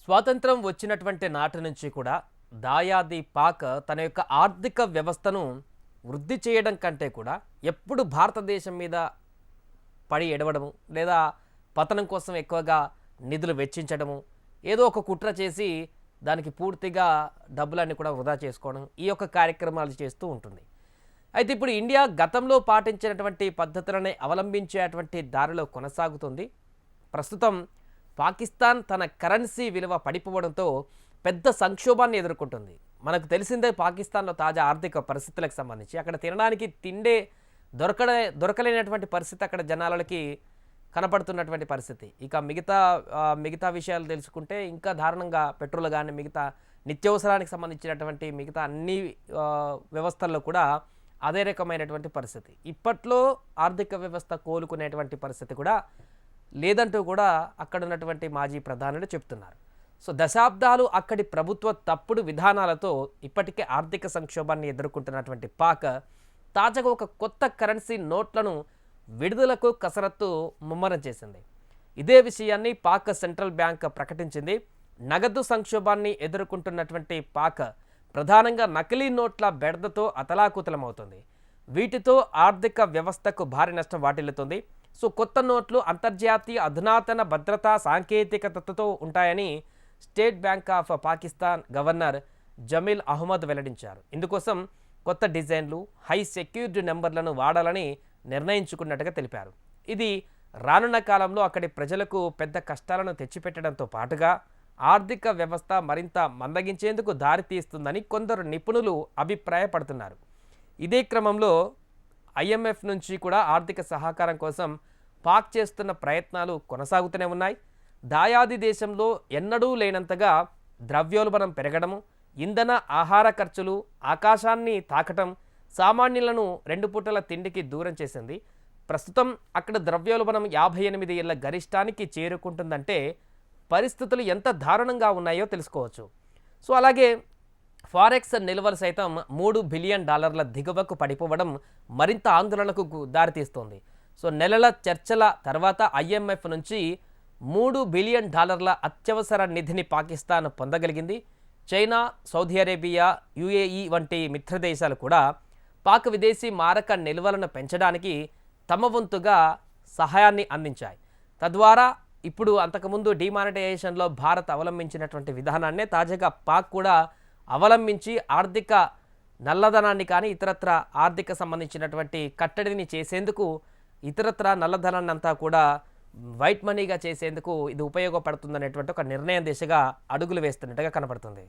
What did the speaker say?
స్వాతంత్రం వచ్చినటువంటి నాటి నుంచి కూడా దాయాది పాక్ తన యొక్క ఆర్థిక వ్యవస్థను వృద్ధి చేయడం కంటే కూడా ఎప్పుడు భారతదేశం మీద పడి ఎడవడము లేదా పతనం కోసం ఎక్కువగా నిధులు వెచ్చించడము ఏదో ఒక కుట్ర చేసి దానికి పూర్తిగా డబ్బులన్నీ కూడా వృధా చేసుకోవడం ఈ యొక్క కార్యక్రమాలు చేస్తూ ఉంటుంది. అయితే ఇప్పుడు ఇండియా గతంలో పాటించినటువంటి పద్ధతులనే అవలంబించేటువంటి దారిలో కొనసాగుతుంది. ప్రస్తుతం పాకిస్తాన్ తన కరెన్సీ విలువ పడిపోవడంతో పెద్ద సంక్షోభాన్ని ఎదుర్కొంటుంది. మనకు తెలిసిందే పాకిస్తాన్లో తాజా ఆర్థిక పరిస్థితులకు సంబంధించి అక్కడ తినడానికి తిండే దొరకలేనటువంటి పరిస్థితి అక్కడ జనాలకి కనపడుతున్నటువంటి పరిస్థితి. ఇక మిగతా విషయాలు తెలుసుకుంటే ఇంకా దారుణంగా పెట్రోల్ కానీ మిగతా నిత్యావసరానికి సంబంధించినటువంటి మిగతా అన్ని వ్యవస్థల్లో కూడా అదే రకమైనటువంటి పరిస్థితి. ఇప్పట్లో ఆర్థిక వ్యవస్థ కోలుకునేటువంటి పరిస్థితి కూడా లేదంటూ కూడా అక్కడ ఉన్నటువంటి మాజీ ప్రధానులు చెప్తున్నారు. సో దశాబ్దాలు అక్కడి ప్రభుత్వ తప్పుడు విధానాలతో ఇప్పటికే ఆర్థిక సంక్షోభాన్ని ఎదుర్కొంటున్నటువంటి పాక్ తాజాగా ఒక కొత్త కరెన్సీ నోట్లను విడుదలకు కసరత్తు ముమ్మరం చేసింది. ఇదే విషయాన్ని పాక్ సెంట్రల్ బ్యాంక్ ప్రకటించింది. నగదు సంక్షోభాన్ని ఎదుర్కొంటున్నటువంటి పాక్ ప్రధానంగా నకిలీ నోట్ల బెడదతో అతలాకుతలమవుతుంది. వీటితో ఆర్థిక వ్యవస్థకు భారీ నష్టం వాటిల్లుతుంది. సో కొత్త నోట్లు అంతర్జాతీయ అధునాతన భద్రతా సాంకేతికతతో ఉంటాయని state bank of Pakistan governor Jameel Ahmad వెల్లడించారు. ఇందుకోసం కొత్త డిజైన్లు హై సెక్యూర్డ్ నెంబర్లను వాడాలని నిర్ణయించుకున్నట్టుగా తెలిపారు. ఇది రానున్న కాలంలో అక్కడి ప్రజలకు పెద్ద కష్టాలను తెచ్చిపెట్టడంతో పాటుగా ఆర్థిక వ్యవస్థ మరింత మందగించేందుకు దారితీస్తుందని కొందరు నిపుణులు అభిప్రాయపడుతున్నారు. ఇదే క్రమంలో IMF నుంచి కూడా ఆర్థిక సహకారం కోసం పాక్ చేస్తున్న ప్రయత్నాలు కొనసాగుతూనే ఉన్నాయి. దాయాది దేశంలో ఎన్నడూ లేనంతగా ద్రవ్యోల్బణం పెరగడము, ఇంధన ఆహార ఖర్చులు ఆకాశాన్ని తాకటం సామాన్యులను 2 పూటల తిండికి దూరం చేసింది. ప్రస్తుతం అక్కడ ద్రవ్యోల్బణం 58 ఏళ్ల గరిష్టానికి చేరుకుంటుందంటే పరిస్థితులు ఎంత దారుణంగా ఉన్నాయో తెలుసుకోవచ్చు. సో అలాగే ఫారెక్స్ నిల్వలు సైతం $3 బిలియన్ దిగువకు పడిపోవడం మరింత ఆందోళనకు దారితీస్తోంది. సో నెలల చర్చల తర్వాత IMF నుంచి $3 బిలియన్ అత్యవసర నిధిని పాకిస్తాన్ పొందగలిగింది. చైనా, సౌదీ అరేబియా, UAE వంటి మిత్రదేశాలు కూడా పాక్ విదేశీ మారక నిల్వలను పెంచడానికి తమ వంతుగా సహాయాన్ని అందించాయి. తద్వారా ఇప్పుడు అంతకుముందు డిమానిటైజేషన్లో భారత్ అవలంబించినటువంటి విధానాన్నే తాజాగా పాక్ కూడా అవలంబించి ఆర్థిక నల్లధనాన్ని కానీ ఇతరత్ర ఆర్థిక సంబంధించినటువంటి కట్టడిని చేసేందుకు ఇతరత్ర నల్లధనాన్ని అంతా కూడా వైట్ మనీగా చేసేందుకు ఇది ఉపయోగపడుతుందనేటువంటి ఒక నిర్ణయం దిశగా అడుగులు వేస్తున్నట్టుగా కనపడుతుంది.